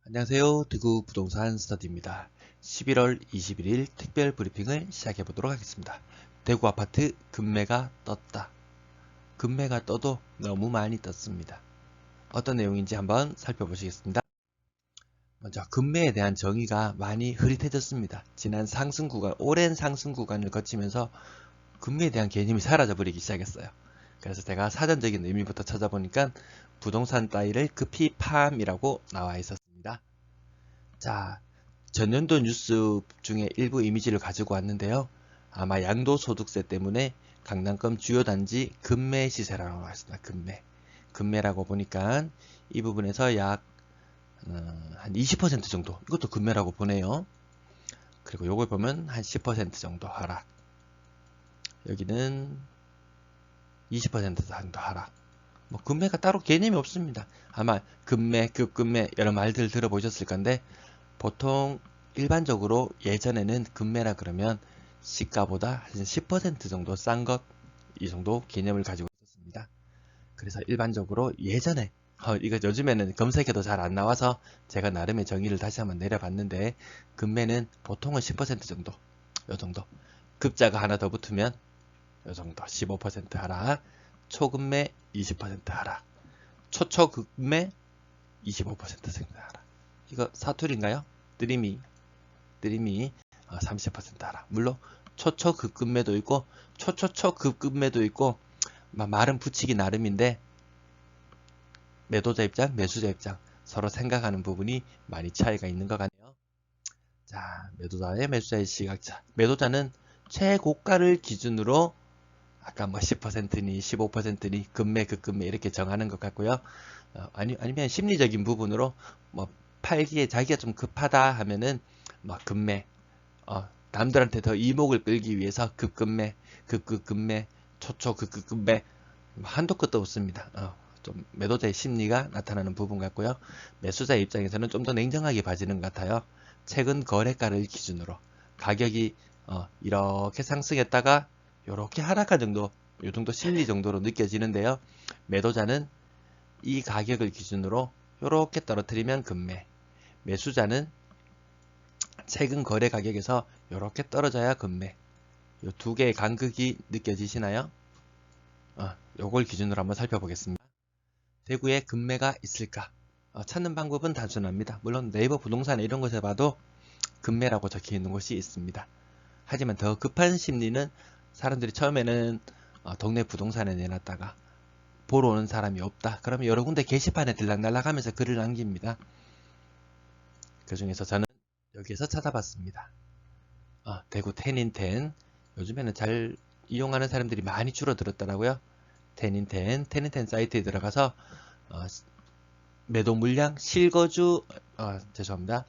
안녕하세요. 대구 부동산 스터디입니다. 11월 21일 특별 브리핑을 시작해 보도록 하겠습니다. 대구 아파트 급매가 떴다. 급매가 떠도 너무 많이 떴습니다. 어떤 내용인지 한번 살펴보시겠습니다. 먼저 급매에 대한 정의가 많이 흐릿해졌습니다. 지난 상승 구간, 오랜 상승 구간을 거치면서 급매에 대한 개념이 사라져 버리기 시작했어요. 그래서 제가 사전적인 의미부터 찾아보니까 부동산 따위를 급히 팜이라고 나와 있었습니다. 자, 전년도 뉴스 중에 일부 이미지를 가지고 왔는데요. 아마 양도소득세 때문에 강남권 주요 단지 급매 시세라고 나왔습니다. 급매라고 보니까 이 부분에서 약 한 20% 정도, 이것도 급매라고 보네요. 그리고 요걸 보면 한 10% 정도 하락. 여기는 20% 정도 하락. 뭐 급매가 따로 개념이 없습니다. 아마 급매, 급급매 여러 말들 들어보셨을 건데 보통 일반적으로 예전에는 급매라 그러면 시가보다 한 10% 정도 싼 것, 이 정도 개념을 가지고 있었습니다. 그래서 일반적으로 예전에 이거 요즘에는 검색해도 잘 안 나와서 제가 나름의 정의를 다시 한번 내려봤는데 급매는 보통은 10% 정도, 요 정도. 급자가 하나 더 붙으면 요 정도 15% 하락, 초급매 20% 하락, 초초급매 25% 정도 하락. 이거 사투리인가요? 드림이 30% 하락. 물론 초초급급매도 있고 초초초급급매도 있고 말은 붙이기 나름인데 매도자 입장, 매수자 입장 서로 생각하는 부분이 많이 차이가 있는 것 같네요. 자, 매도자의 매수자의 시각차. 매도자는 최고가를 기준으로 아까 뭐 10%니 15%니 급매 급급매 이렇게 정하는 것 같고요. 아니면 심리적인 부분으로 뭐 팔기에 자기가 좀 급하다 하면은 뭐 급매, 남들한테 더 이목을 끌기 위해서 급급매, 급급급매, 초초급급급매 한도 끝도 없습니다. 좀 매도자의 심리가 나타나는 부분 같고요. 매수자의 입장에서는 좀 더 냉정하게 봐지는 것 같아요. 최근 거래가를 기준으로 가격이 이렇게 상승했다가 이렇게 하락한 정도, 이 정도 심리 정도로 느껴지는데요. 매도자는 이 가격을 기준으로 이렇게 떨어뜨리면 급매, 매수자는 최근 거래 가격에서 이렇게 떨어져야 급매. 이 두 개의 간극이 느껴지시나요? 요걸 기준으로 한번 살펴보겠습니다. 대구에 급매가 있을까? 찾는 방법은 단순합니다. 물론 네이버 부동산 이런 곳에 봐도 급매라고 적혀 있는 곳이 있습니다. 하지만 더 급한 심리는 사람들이 처음에는 동네 부동산에 내놨다가 보러 오는 사람이 없다. 그러면 여러 군데 게시판에 들락날락 하면서 글을 남깁니다. 그 중에서 저는 여기에서 찾아봤습니다. 대구 텐인텐. 요즘에는 잘 이용하는 사람들이 많이 줄어들었더라고요. 텐인텐 사이트에 들어가서 매도 물량 실거주 죄송합니다.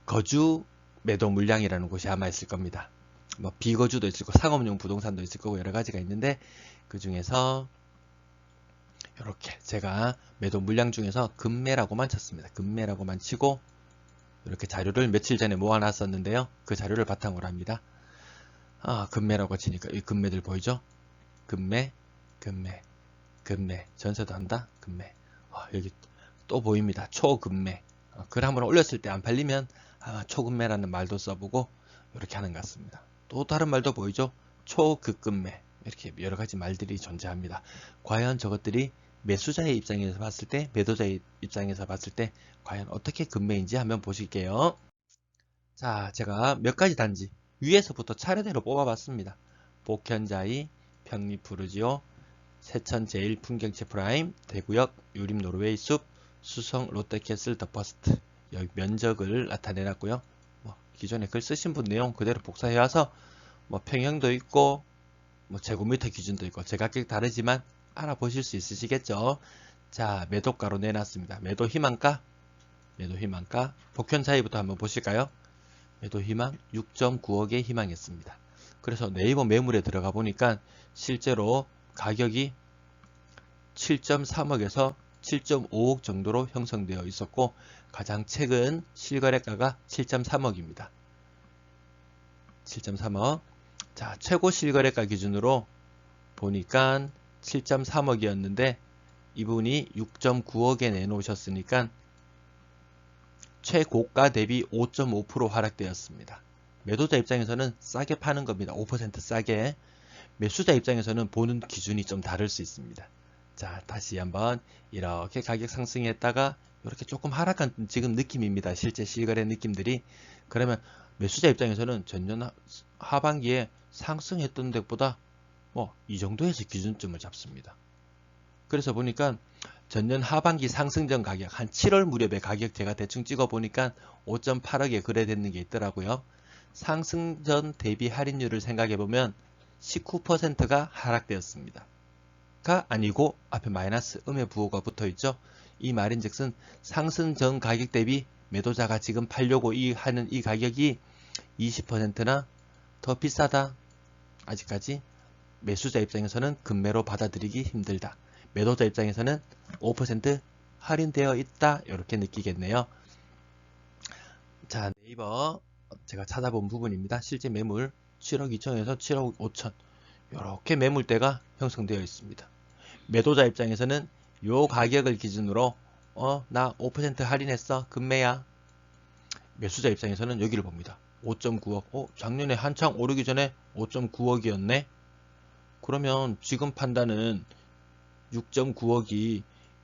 거주 매도 물량이라는 곳이 아마 있을 겁니다. 뭐 비거주도 있을 거고 상업용 부동산도 있을 거고 여러 가지가 있는데 그 중에서 이렇게 제가 매도 물량 중에서 급매라고만 쳤습니다. 급매라고만 치고 이렇게 자료를 며칠 전에 모아놨었는데요. 그 자료를 바탕으로 합니다. 급매라고 치니까 이 급매들 보이죠? 급매, 급매, 급매. 전세도 한다? 급매. 여기 또 보입니다. 초급매. 글 한번 올렸을 때 안 팔리면 아마 초급매라는 말도 써보고 이렇게 하는 것 같습니다. 또 다른 말도 보이죠? 초급급매. 이렇게 여러 가지 말들이 존재합니다. 과연 저것들이 매수자의 입장에서 봤을 때, 매도자의 입장에서 봤을 때 과연 어떻게 급매인지 한번 보실게요. 자, 제가 몇 가지 단지 위에서부터 차례대로 뽑아봤습니다. 복현자이, 평리푸르지오, 세천 제일풍경채 프라임, 대구역, 유림 노르웨이숲, 수성 롯데캐슬 더 퍼스트. 여기 면적을 나타내놨고요. 기존에 글 쓰신 분 내용 그대로 복사해와서 평형도 있고 제곱미터 기준도 있고 제각각 다르지만 알아보실 수 있으시겠죠. 자, 매도가로 내놨습니다. 매도 희망가 복현 차이부터 한번 보실까요? 매도 희망 6.9억에 희망했습니다. 그래서 네이버 매물에 들어가 보니까 실제로 가격이 7.3억에서 7.5억 정도로 형성되어 있었고 가장 최근 실거래가가 7.3억입니다. 7.3억. 자, 최고 실거래가 기준으로 보니까 7.3억이었는데 이분이 6.9억에 내놓으셨으니까 최고가 대비 5.5% 하락되었습니다. 매도자 입장에서는 싸게 파는 겁니다. 5% 싸게. 매수자 입장에서는 보는 기준이 좀 다를 수 있습니다. 자, 다시 한번 이렇게 가격 상승했다가 이렇게 조금 하락한 지금 느낌입니다. 실제 실거래 느낌들이. 그러면 매수자 입장에서는 전년 하반기에 상승했던 데보다 뭐 이 정도에서 기준점을 잡습니다. 그래서 보니까 전년 하반기 상승 전 가격 한 7월 무렵의 가격 제가 대충 찍어 보니까 5.8억에 거래되는 게 있더라고요. 상승 전 대비 할인율을 생각해 보면 19%가 하락되었습니다. 가 아니고 앞에 마이너스 음의 부호가 붙어 있죠. 이 말인즉슨 상승 전 가격 대비 매도자가 지금 팔려고 하는 이 가격이 20%나 더 비싸다. 아직까지 매수자 입장에서는 급매로 받아들이기 힘들다. 매도자 입장에서는 5% 할인되어 있다. 이렇게 느끼겠네요. 자, 네이버 제가 찾아본 부분입니다. 실제 매물 7억 2천에서 7억 5천 이렇게 매물대가 형성되어 있습니다. 매도자 입장에서는 요 가격을 기준으로 나 5% 할인했어. 급매야. 매수자 입장에서는 여기를 봅니다. 5.9억. 작년에 한창 오르기 전에 5.9억이었네. 그러면 지금 판단은 6.9억이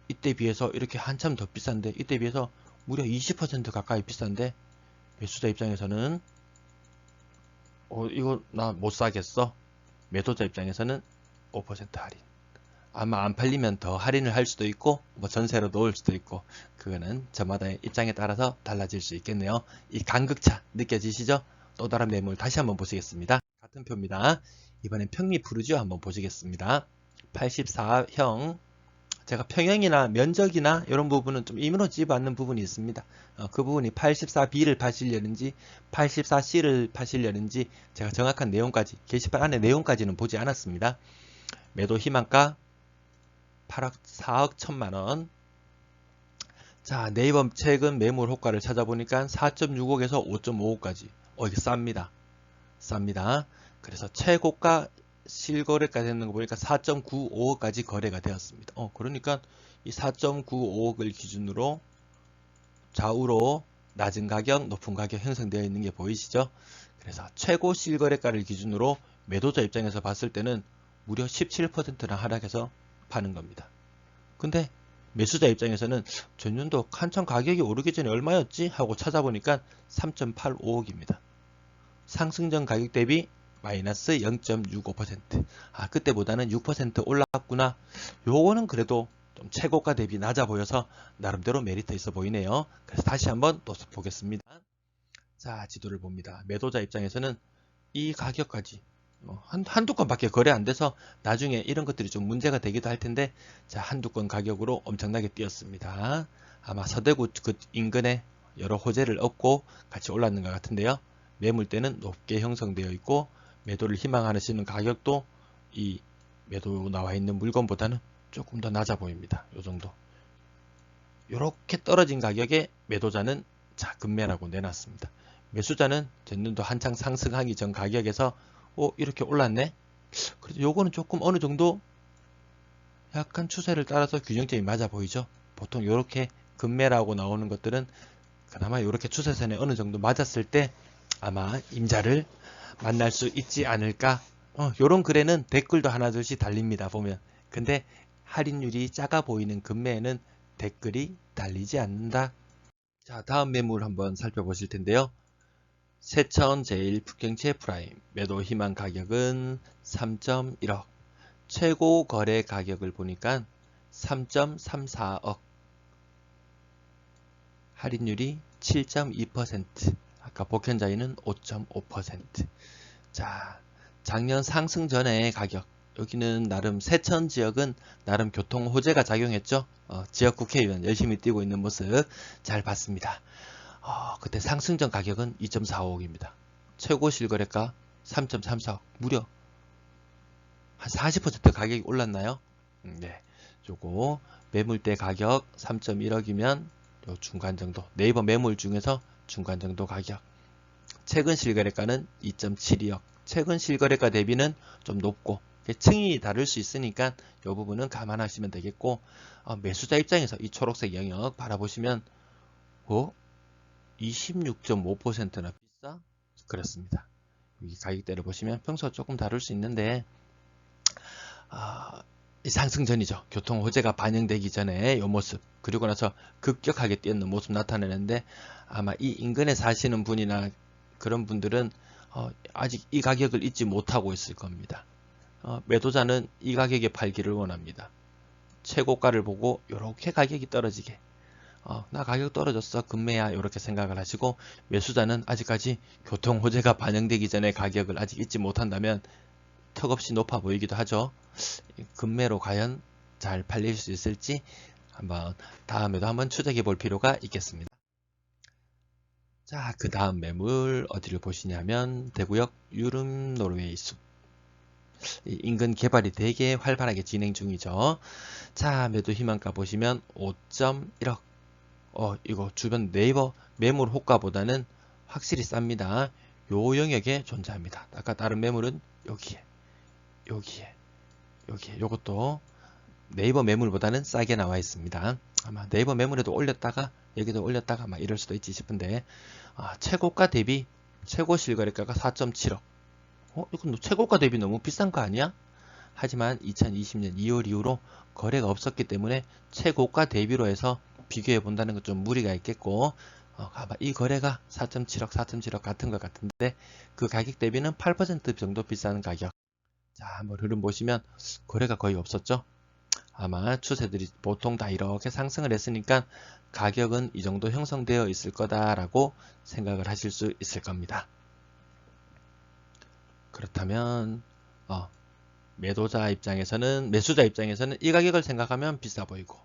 이때 비해서 이렇게 한참 더 비싼데, 이때 비해서 무려 20% 가까이 비싼데, 매수자 입장에서는 이거 나 못 사겠어. 매도자 입장에서는 5% 할인. 아마 안 팔리면 더 할인을 할 수도 있고 뭐 전세로 놓을 수도 있고, 그거는 저마다의 입장에 따라서 달라질 수 있겠네요. 이 간극차 느껴지시죠? 또 다른 매물 다시 한번 보시겠습니다. 같은 표입니다. 이번엔 평리 푸르지오 한번 보시겠습니다. 84형. 제가 평형이나 면적이나 이런 부분은 좀 이무러지지 않는 부분이 있습니다. 그 부분이 84B를 파시려는지 84C를 파시려는지 제가 정확한 내용까지, 게시판 안에 내용까지는 보지 않았습니다. 매도 희망가 8억 4억 1천만원. 자, 네이버 최근 매물 호가를 찾아보니까 4.6억에서 5.5억까지 이게 쌉니다. 쌉니다. 그래서 최고가 실거래가 되는 거 보니까 4.95억까지 거래가 되었습니다. 그러니까 이 4.95억을 기준으로 좌우로 낮은 가격, 높은 가격 형성되어 있는 게 보이시죠? 그래서 최고 실거래가를 기준으로 매도자 입장에서 봤을 때는 무려 17%나 하락해서 파는 겁니다. 근데 매수자 입장에서는 전년도 한참 가격이 오르기 전에 얼마였지? 하고 찾아보니까 3.85억입니다. 상승 전 가격 대비 마이너스 0.65%. 그때보다는 6% 올랐구나. 요거는 그래도 좀 최고가 대비 낮아 보여서 나름대로 메리트 있어 보이네요. 그래서 다시 한번 또 보겠습니다. 자, 지도를 봅니다. 매도자 입장에서는 이 가격까지 한두 건밖에 거래 안 돼서 나중에 이런 것들이 좀 문제가 되기도 할 텐데, 자, 한두 건 가격으로 엄청나게 뛰었습니다. 아마 서대구 그 인근에 여러 호재를 얻고 같이 올랐는 것 같은데요. 매물대는 높게 형성되어 있고 매도를 희망하시는 가격도 이 매도 나와 있는 물건보다는 조금 더 낮아 보입니다. 요 정도. 이렇게 떨어진 가격에 매도자는 자, 급매라고 내놨습니다. 매수자는 전년도 한창 상승하기 전 가격에서 이렇게 올랐네. 그래도 요거는 조금 어느 정도 약간 추세를 따라서 균형점이 맞아 보이죠. 보통 이렇게 급매라고 나오는 것들은 그나마 이렇게 추세선에 어느 정도 맞았을 때 아마 임자를 만날 수 있지 않을까. 요런 글에는 댓글도 하나둘씩 달립니다. 보면. 근데 할인율이 작아 보이는 급매에는 댓글이 달리지 않는다. 자, 다음 매물 한번 살펴보실 텐데요. 세천 제일 북경채 프라임 매도 희망 가격은 3.1억. 최고 거래 가격을 보니까 3.34억. 할인율이 7.2%. 아까 복현자이는 5.5%. 자, 작년 상승 전의 가격. 여기는 나름 세천 지역은 나름 교통 호재가 작용했죠. 지역 국회의원 열심히 뛰고 있는 모습 잘 봤습니다. 그때 상승 전 가격은 2.45억입니다. 최고 실거래가 3.34억. 무려 한 40% 가격이 올랐나요? 네. 요거 매물대 가격 3.1억이면 요 중간 정도. 네이버 매물 중에서 중간 정도 가격. 최근 실거래가는 2.72억. 최근 실거래가 대비는 좀 높고 층이 다를 수 있으니까 이 부분은 감안하시면 되겠고, 매수자 입장에서 이 초록색 영역 바라보시면 26.5%나 비싸? 그렇습니다. 여기 가격대를 보시면 평소와 조금 다를 수 있는데 이 상승 전이죠. 교통 호재가 반영되기 전에 이 모습, 그리고 나서 급격하게 뛰는 모습 나타내는데, 아마 이 인근에 사시는 분이나 그런 분들은 아직 이 가격을 잊지 못하고 있을 겁니다. 매도자는 이 가격에 팔기를 원합니다. 최고가를 보고 이렇게 가격이 떨어지게, 나 가격 떨어졌어, 금매야, 이렇게 생각을 하시고, 매수자는 아직까지 교통 호재가 반영되기 전에 가격을 아직 잊지 못한다면 턱없이 높아 보이기도 하죠. 금매로 과연 잘 팔릴 수 있을지 한번 다음에도 한번 추적해 볼 필요가 있겠습니다. 자, 그 다음 매물 어디를 보시냐면 대구역 유름 노르웨이 숲. 인근 개발이 되게 활발하게 진행 중이죠. 자, 매도 희망가 보시면 5.1억. 이거 주변 네이버 매물 호가보다는 확실히 쌉니다. 요 영역에 존재합니다. 아까 다른 매물은 여기에 요것도 네이버 매물보다는 싸게 나와 있습니다. 아마 네이버 매물에도 올렸다가 여기도 올렸다가 막 이럴 수도 있지 싶은데, 최고가 대비 최고 실거래가가 4.7억. 이건 최고가 대비 너무 비싼 거 아니야? 하지만 2020년 2월 이후로 거래가 없었기 때문에 최고가 대비로 해서 비교해 본다는 건 좀 무리가 있겠고, 아마 이 거래가 4.7억 같은 것 같은데, 그 가격 대비는 8% 정도 비싼 가격. 자, 한번 흐름 보시면 거래가 거의 없었죠. 아마 추세들이 보통 다 이렇게 상승을 했으니까 가격은 이 정도 형성되어 있을 거다라고 생각을 하실 수 있을 겁니다. 그렇다면 매수자 입장에서는 이 가격을 생각하면 비싸 보이고,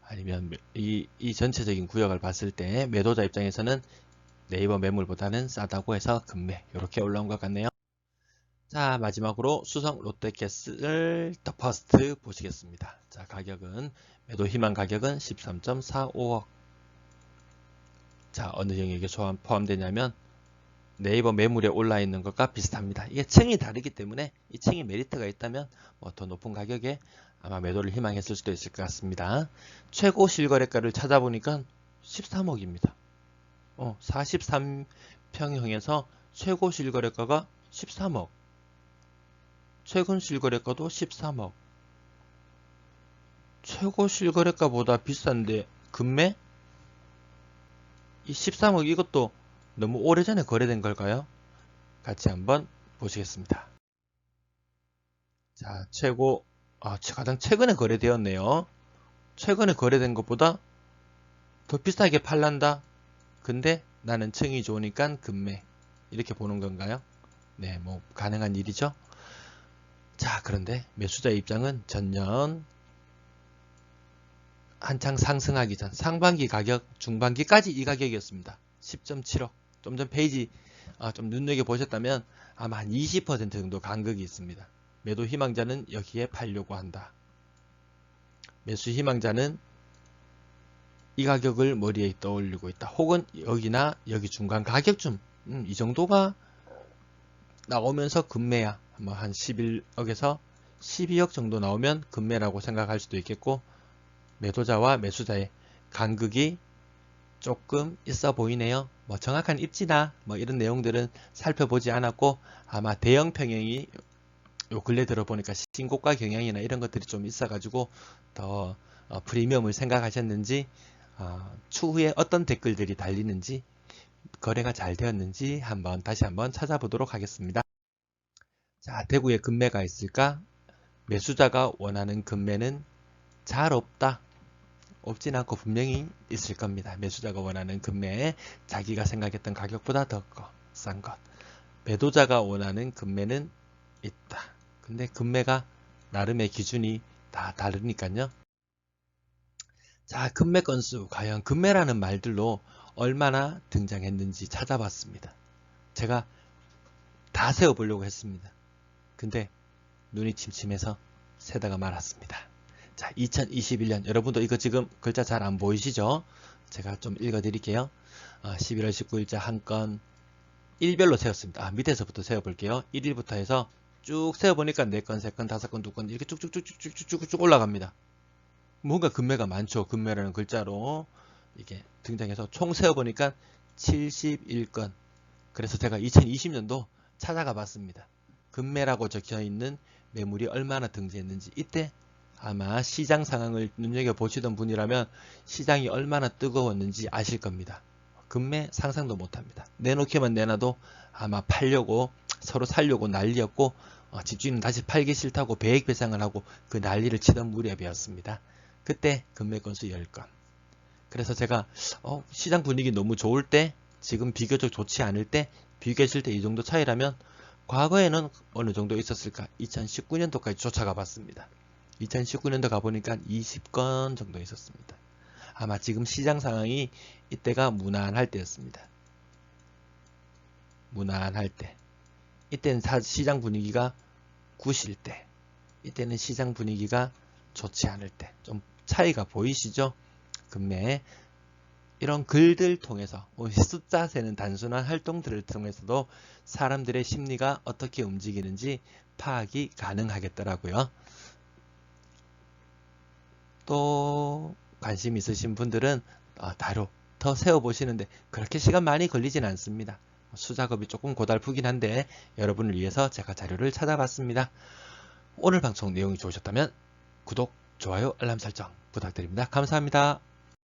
아니면 이 전체적인 구역을 봤을 때 매도자 입장에서는 네이버 매물보다는 싸다고 해서 금매, 이렇게 올라온 것 같네요. 자, 마지막으로 수성 롯데캐슬 더 퍼스트 보시겠습니다. 자, 가격은 매도 희망 가격은 13.45억. 자, 어느 영역에 포함되냐면 네이버 매물에 올라 있는 것과 비슷합니다. 이게 층이 다르기 때문에 이 층이 메리트가 있다면 더 높은 가격에 아마 매도를 희망했을 수도 있을 것 같습니다. 최고 실거래가를 찾아보니까 13억입니다. 43평형에서 최고 실거래가가 13억. 최근 실거래가도 13억. 최고 실거래가보다 비싼데 금매? 이 13억 이것도 너무 오래전에 거래된 걸까요? 같이 한번 보시겠습니다. 자, 가장 최근에 거래되었네요. 최근에 거래된 것보다 더 비싸게 팔란다. 근데 나는 층이 좋으니까 금매. 이렇게 보는 건가요? 네, 뭐 가능한 일이죠. 자, 그런데 매수자의 입장은 전년 한창 상승하기 전 상반기 가격, 중반기까지 이 가격이었습니다. 10.7억. 좀 전 페이지 좀 눈여겨보셨다면 아마 한 20% 정도 간극이 있습니다. 매도 희망자는 여기에 팔려고 한다. 매수 희망자는 이 가격을 머리에 떠올리고 있다. 혹은 여기나 여기 중간 가격쯤, 이 정도가 나오면서 금매야. 한 11억에서 12억 정도 나오면 금매라고 생각할 수도 있겠고, 매도자와 매수자의 간극이 조금 있어 보이네요. 뭐 정확한 입지나 뭐 이런 내용들은 살펴보지 않았고, 아마 대형 평형이 요 근래 들어보니까 신고가 경향이나 이런 것들이 좀 있어가지고 더 프리미엄을 생각하셨는지, 추후에 어떤 댓글들이 달리는지, 거래가 잘 되었는지 다시 한번 찾아보도록 하겠습니다. 자, 대구에 금매가 있을까? 매수자가 원하는 금매는 잘 없다. 없진 않고 분명히 있을 겁니다. 매수자가 원하는 금매에 자기가 생각했던 가격보다 더 싼 것. 매도자가 원하는 금매는 있다. 근데 금매가 나름의 기준이 다 다르니까요. 자, 금매 건수, 과연 금매라는 말들로 얼마나 등장했는지 찾아봤습니다. 제가 다 세어보려고 했습니다. 근데 눈이 침침해서 세다가 말았습니다. 자, 2021년, 여러분도 이거 지금 글자 잘 안 보이시죠? 제가 좀 읽어드릴게요. 11월 19일자 한 건 일별로 세웠습니다. 밑에서부터 세어볼게요. 1일부터 해서 쭉 세어보니까 4건, 3건, 5건, 2건 이렇게 쭉쭉쭉쭉쭉쭉 올라갑니다. 뭔가 금매가 많죠. 금매라는 글자로 이게 등장해서 총 세어보니까 71건. 그래서 제가 2020년도 찾아가 봤습니다. 급매라고 적혀 있는 매물이 얼마나 등재했는지. 이때 아마 시장 상황을 눈여겨보시던 분이라면 시장이 얼마나 뜨거웠는지 아실 겁니다. 급매 상상도 못합니다. 내놓기만 내놔도 아마 팔려고 서로 살려고 난리였고 집주인은 다시 팔기 싫다고 배액 배상을 하고 그 난리를 치던 무렵이었습니다. 그때 급매 건수 10건. 그래서 제가 시장 분위기 너무 좋을 때, 지금 비교적 좋지 않을 때, 비교했을 때 이 정도 차이라면 과거에는 어느 정도 있었을까? 2019년도까지 쫓아가 봤습니다. 2019년도 가보니까 20건 정도 있었습니다. 아마 지금 시장 상황이 이때가 무난할 때였습니다. 무난할 때. 이때는 시장 분위기가 구실 때. 이때는 시장 분위기가 좋지 않을 때. 좀 차이가 보이시죠? 금매. 이런 글들 통해서 숫자 세는 단순한 활동들을 통해서도 사람들의 심리가 어떻게 움직이는지 파악이 가능하겠더라고요. 또 관심 있으신 분들은 따로 더 세워보시는데 그렇게 시간 많이 걸리진 않습니다. 수작업이 조금 고달프긴 한데 여러분을 위해서 제가 자료를 찾아봤습니다. 오늘 방송 내용이 좋으셨다면 구독, 좋아요, 알람 설정 부탁드립니다. 감사합니다.